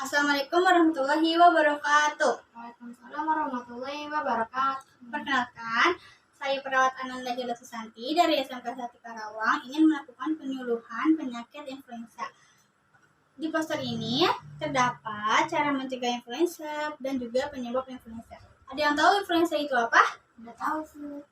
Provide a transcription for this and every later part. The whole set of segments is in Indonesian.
Assalamualaikum warahmatullahi wabarakatuh. Waalaikumsalam warahmatullahi wabarakatuh. Perkenalkan, saya perawat Ananda Jala Susanti dari SMK 1 Karawang ingin melakukan penyuluhan penyakit influenza. Di poster ini terdapat cara mencegah influenza dan juga penyebab influenza. Ada yang tahu influenza itu apa? Udah tahu sih.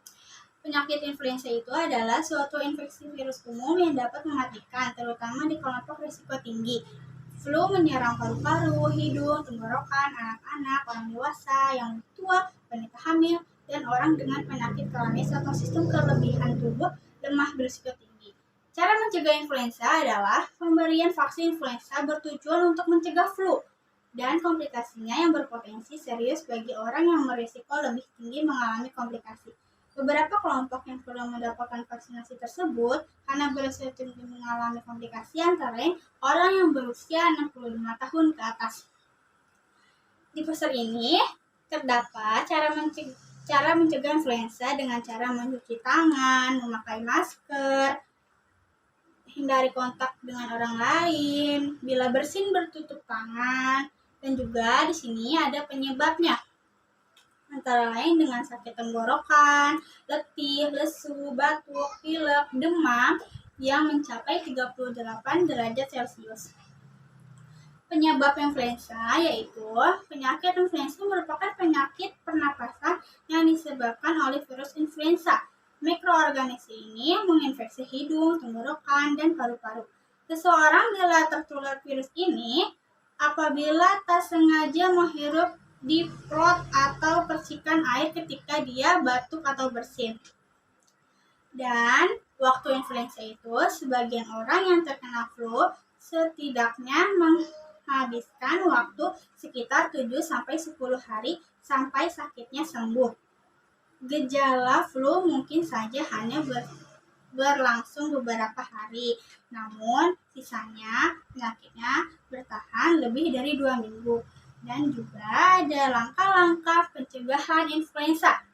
Penyakit influenza itu adalah suatu infeksi virus umum yang dapat mematikan, terutama di kelompok risiko tinggi. Flu menyerang paru-paru, hidung, tenggorokan, anak-anak, orang dewasa, yang tua, wanita hamil, dan orang dengan penyakit kronis atau sistem kelebihan tubuh lemah berisiko tinggi. Cara mencegah influenza adalah pemberian vaksin influenza bertujuan untuk mencegah flu dan komplikasinya yang berpotensi serius bagi orang yang berisiko lebih tinggi mengalami komplikasi. Beberapa kelompok yang perlu mendapatkan vaksinasi tersebut karena berisiko tinggi mengalami komplikasi antara lain orang yang berusia 65 tahun ke atas. Di poster ini terdapat cara mencegah influenza dengan cara mencuci tangan, memakai masker, hindari kontak dengan orang lain, bila bersin bertutup tangan, dan juga di sini ada penyebabnya. Antara lain dengan sakit tenggorokan, letih, lesu, batuk, pilek, demam yang mencapai 38 derajat Celcius. Penyebab influenza yaitu penyakit influenza merupakan penyakit pernapasan yang disebabkan oleh virus influenza. Mikroorganisme ini menginfeksi hidung, tenggorokan, dan paru-paru. Seseorang bila tertular virus ini apabila tak sengaja menghirup di plot atau percikan air ketika dia batuk atau bersin. Dan waktu influenza itu, sebagian orang yang terkena flu setidaknya menghabiskan waktu sekitar 7-10 hari sampai sakitnya sembuh. Gejala flu mungkin saja hanya berlangsung beberapa hari, namun sisanya penyakitnya bertahan lebih dari 2 minggu. Dan juga ada langkah-langkah pencegahan influenza.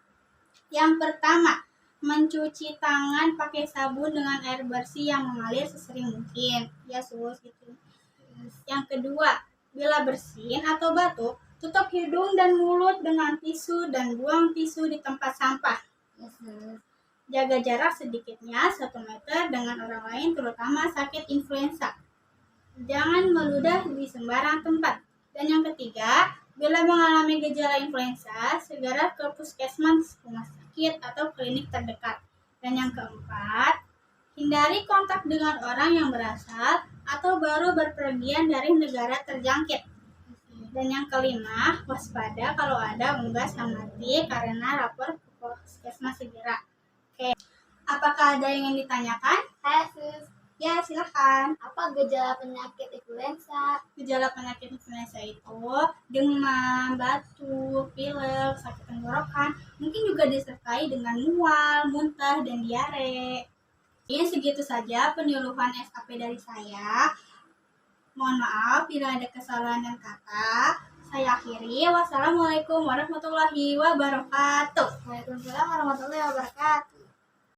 Yang pertama, mencuci tangan pakai sabun dengan air bersih yang mengalir sesering mungkin. Ya, sus gitu. Yang kedua, bila bersin atau batuk, tutup hidung dan mulut dengan tisu dan buang tisu di tempat sampah. Jaga jarak sedikitnya 1 meter dengan orang lain, terutama sakit influenza. Jangan meludah di sembarang tempat. Dan yang ketiga, bila mengalami gejala influenza, segera ke puskesmas, rumah sakit, atau klinik terdekat. Dan yang keempat, hindari kontak dengan orang yang berasal atau baru berpergian dari negara terjangkit. Dan yang kelima, waspada kalau ada unggas yang mati karena lapor ke puskesmas segera. Oke, apakah ada yang ingin ditanyakan? Hai sis, Ya, silahkan. apa gejala penyakit influenza? Gejala penyakit influenza itu demam, batuk, pilek, sakit tenggorokan, mungkin juga disertai dengan mual, muntah, dan diare. Ini segitu saja penyuluhan SAP dari saya. Mohon maaf bila ada kesalahan dan kata. Saya akhiri. Wassalamualaikum warahmatullahi wabarakatuh. Waalaikumsalam warahmatullahi wabarakatuh.